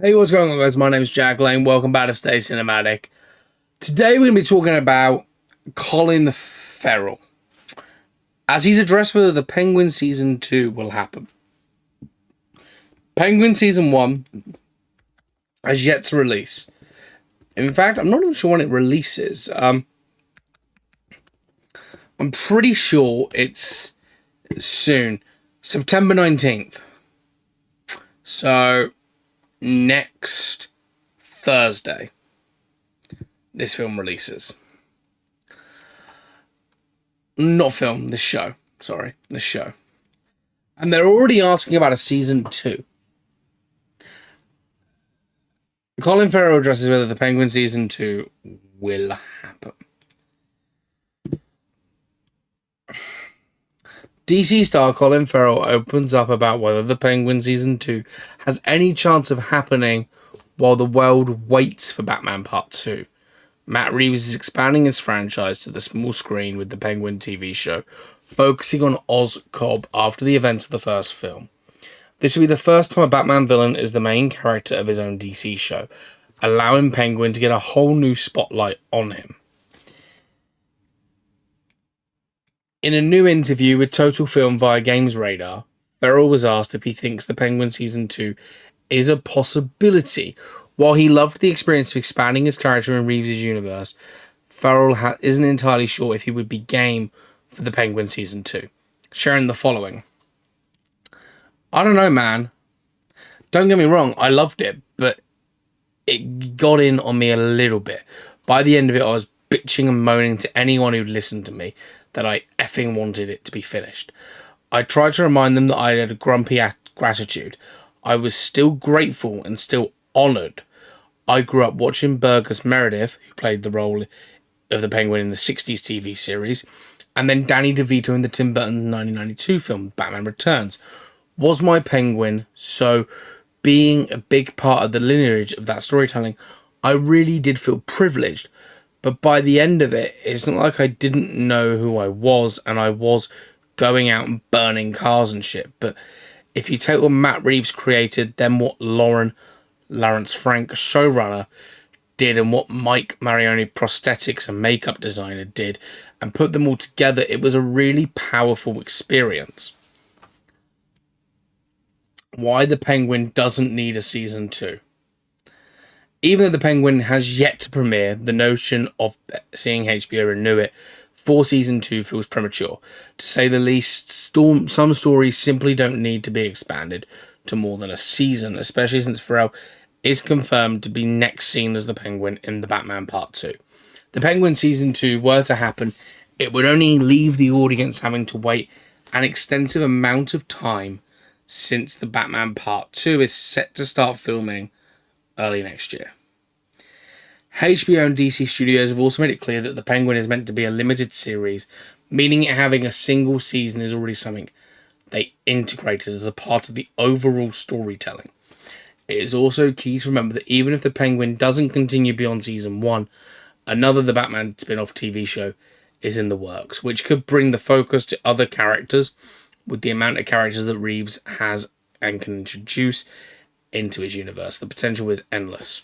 Hey, what's going on, guys? My name is Jack Lane. Welcome back to Stay Cinematic. Today, we're going to be talking about Colin Farrell, as he's addressed whether the Penguin Season 2 will happen. Penguin Season 1 has yet to release. In fact, I'm not even sure when it releases. I'm pretty sure it's soon. September 19th. So, next Thursday, this film releases. Not film, this show. Sorry, this show. And they're already asking about a season 2. Colin Farrell addresses whether the Penguin season 2 will happen. DC star Colin Farrell opens up about whether the Penguin season 2 has any chance of happening while the world waits for Batman Part 2. Matt Reeves is expanding his franchise to the small screen with the Penguin TV show, focusing on Oz Cobb after the events of the first film. This will be the first time a Batman villain is the main character of his own DC show, allowing Penguin to get a whole new spotlight on him. In a new interview with Total Film via Games Radar, Farrell was asked if he thinks the Penguin Season 2 is a possibility. While he loved the experience of expanding his character in Reeves' universe, Farrell isn't entirely sure if he would be game for the Penguin Season 2, sharing the following. I don't know, man. Don't get me wrong, I loved it, but it got in on me a little bit. By the end of it, I was bitching and moaning to anyone who'd listened to me that I effing wanted it to be finished. I tried to remind them that I had a grumpy gratitude. I was still grateful and still honoured. I grew up watching Burgess Meredith, who played the role of the Penguin in the 60s TV series, and then Danny DeVito in the Tim Burton 1992 film Batman Returns, was my Penguin. So being a big part of the lineage of that storytelling, I really did feel privileged. But by the end of it, it's not like I didn't know who I was and I was going out and burning cars and shit. But if you take what Matt Reeves created, then what Lawrence Frank, showrunner, did, and what Mike Marioni, prosthetics and makeup designer, did, and put them all together, it was a really powerful experience. Why the Penguin doesn't need a season 2. Even though the Penguin has yet to premiere, the notion of seeing HBO renew it for season 2 feels premature. To say the least, some stories simply don't need to be expanded to more than a season, especially since Farrell is confirmed to be next seen as the Penguin in the Batman Part 2. The Penguin season 2 were to happen, it would only leave the audience having to wait an extensive amount of time, since the Batman Part 2 is set to start filming early next year. HBO and DC Studios have also made it clear that the Penguin is meant to be a limited series, meaning it having a single season is already something they integrated as a part of the overall storytelling. It is also key to remember that even if the Penguin doesn't continue beyond season 1, another The Batman spin-off TV show is in the works, which could bring the focus to other characters. With the amount of characters that Reeves has and can introduce into his universe, the potential is endless.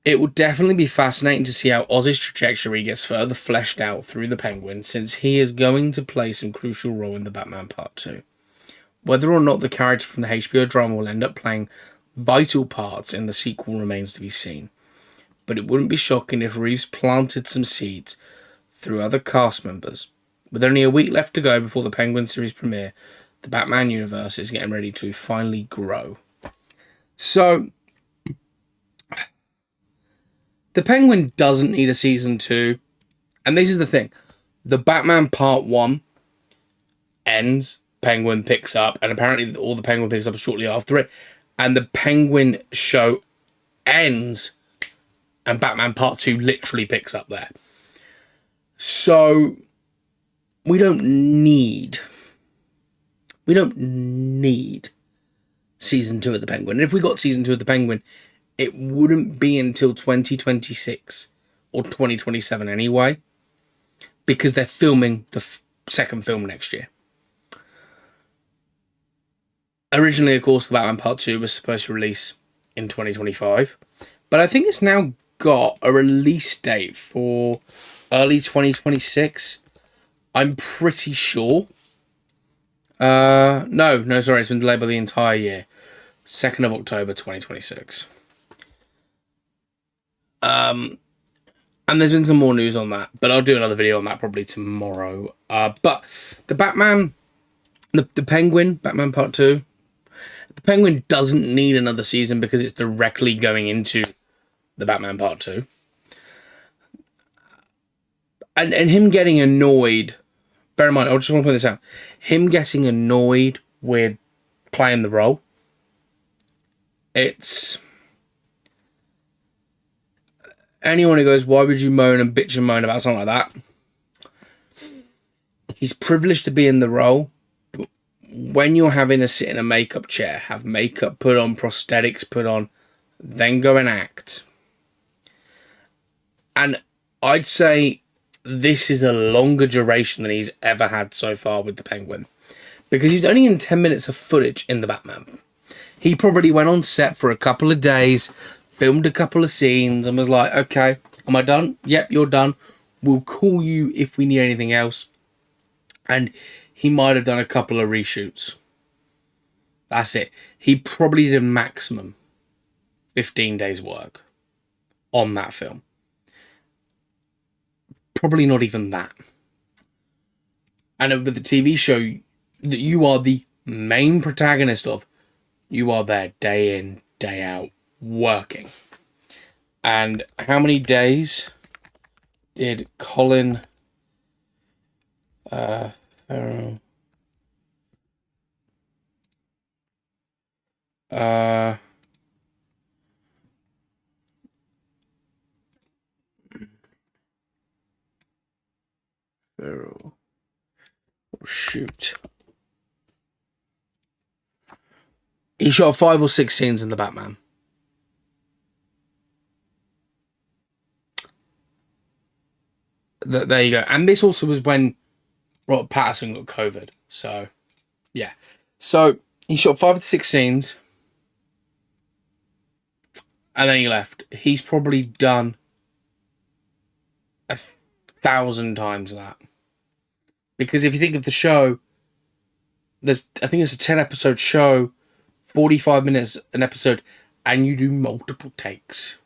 It will definitely be fascinating to see how Oz's trajectory gets further fleshed out through the Penguin, since he is going to play some crucial role in the Batman Part 2. Whether or not the character from the HBO drama will end up playing vital parts in the sequel remains to be seen. But it wouldn't be shocking if Reeves planted some seeds through other cast members. With only a week left to go before the Penguin series premiere, the Batman universe is getting ready to finally grow. So, the Penguin doesn't need a season 2. And this is the thing. The Batman Part 1 ends, Penguin picks up, and apparently all the Penguin picks up shortly after it. And the Penguin show ends, and Batman Part 2 literally picks up there. So we don't need season 2 of the Penguin. And if we got season 2 of the Penguin, it wouldn't be until 2026 or 2027 anyway, because they're filming the second film next year. Originally, of course, the Batman Part 2 was supposed to release in 2025. But I think it's now got a release date for early 2026. I'm pretty sure. No, sorry, it's been delayed by the entire year. 2nd of October 2026. And there's been some more news on that, but I'll do another video on that probably tomorrow. But the Batman, the Penguin, Batman Part 2, the Penguin doesn't need another season because it's directly going into the Batman Part 2. And him getting annoyed, bear in mind, I just want to point this out, him getting annoyed with playing the role, it's... Anyone who goes, why would you moan and bitch and moan about something like that? He's privileged to be in the role, but when you're having to sit in a makeup chair, have makeup put on, prosthetics put on, then go and act. And I'd say this is a longer duration than he's ever had so far with the Penguin. Because he was only in 10 minutes of footage in the Batman. He probably went on set for a couple of days, filmed a couple of scenes and was like, okay, am I done? Yep, you're done. We'll call you if we need anything else. And he might have done a couple of reshoots. That's it. He probably did a maximum 15 days work on that film. Probably not even that. And with the TV show that you are the main protagonist of, you are there day in, day out, working. And how many days did Colin Farrell Farrell, oh, shoot, he shot 5 or 6 scenes in the Batman. There you go. And this also was when Robert Pattinson got COVID. So, yeah. So, he shot 5 to 6 scenes. And then he left. He's probably done 1,000 times that. Because if you think of the show, I think it's a 10-episode show, 45 minutes an episode, and you do multiple takes.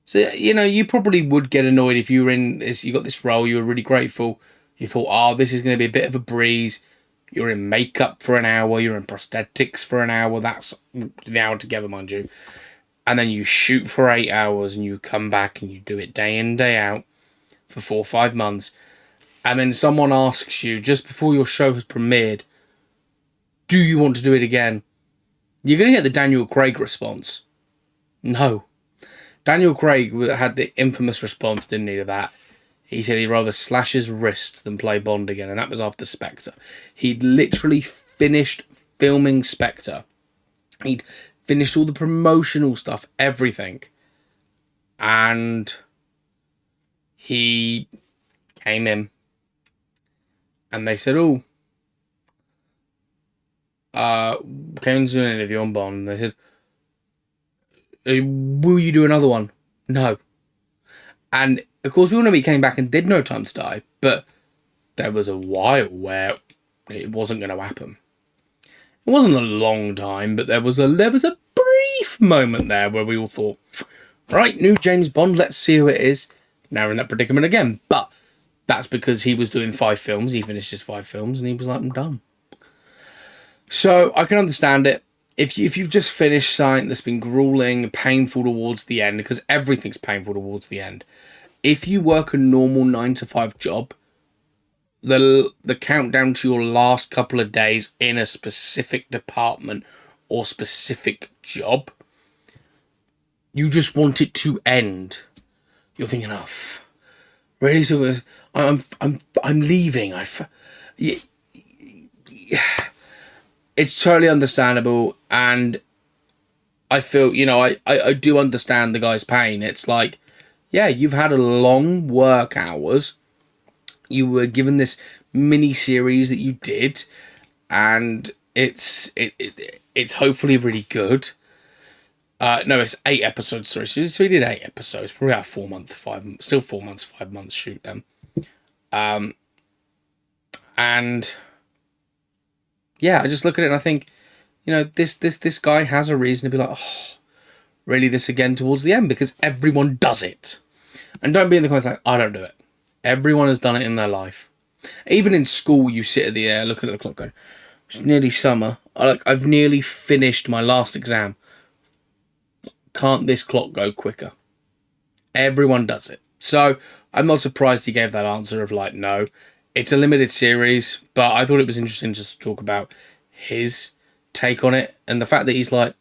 So, you know, you probably would get annoyed if you were in this, you got this role, you were really grateful. You thought, oh, this is going to be a bit of a breeze. You're in makeup for an hour, you're in prosthetics for an hour. That's the hour together, mind you. And then you shoot for 8 hours and you come back and you do it day in, day out for 4 or 5 months. And then someone asks you just before your show has premiered, do you want to do it again? You're going to get the Daniel Craig response. No. Daniel Craig had the infamous response, didn't he, to that? He said he'd rather slash his wrists than play Bond again, and that was after Spectre. He'd literally finished filming Spectre. He'd finished all the promotional stuff, everything. And he came in. And they said, came into an interview on Bond, and they said, will you do another one? No. And, of course, we all know he came back and did No Time to Die, but there was a while where it wasn't going to happen. It wasn't a long time, but there was a brief moment there where we all thought, right, new James Bond, let's see who it is. Now we're in that predicament again. But that's because he was doing 5 films. He finished his 5 films, and he was like, I'm done. So I can understand it. If you've just finished something that's been grueling, painful towards the end, because everything's painful towards the end. If you work a normal 9-to-5 job, the countdown to your last couple of days in a specific department or specific job, you just want it to end. You're thinking, oh, really? So I'm leaving. It's totally understandable, and I feel, you know, I do understand the guy's pain. It's like, yeah, you've had a long work hours. You were given this mini-series that you did, and It's hopefully really good. No, it's 8 episodes. Sorry, so we did 8 episodes. Probably about 4 months, 5 months, still 4 months, 5 months shoot them. And yeah, I just look at it and I think, you know, this guy has a reason to be like, oh, really, this again towards the end, because everyone does it. And don't be in the comments like, I don't do it. Everyone has done it in their life. Even in school, you sit at the air, looking at the clock, going, it's nearly summer. I've nearly finished my last exam. Can't this clock go quicker? Everyone does it. So I'm not surprised he gave that answer of like, no. It's a limited series, but I thought it was interesting just to talk about his take on it and the fact that he's like,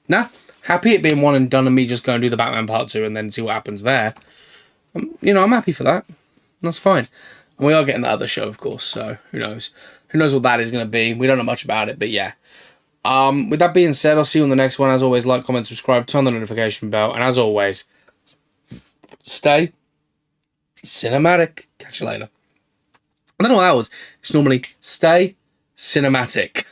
nah, happy it being one and done and me just go and do the Batman Part 2 and then see what happens there. You know, I'm happy for that. That's fine. And we are getting the other show, of course, so who knows? Who knows what that is going to be? We don't know much about it, but yeah. With that being said, I'll see you on the next one. As always, like, comment, subscribe, turn the notification bell, and as always, stay cinematic. Catch you later. I don't know what that was. It's normally stay cinematic.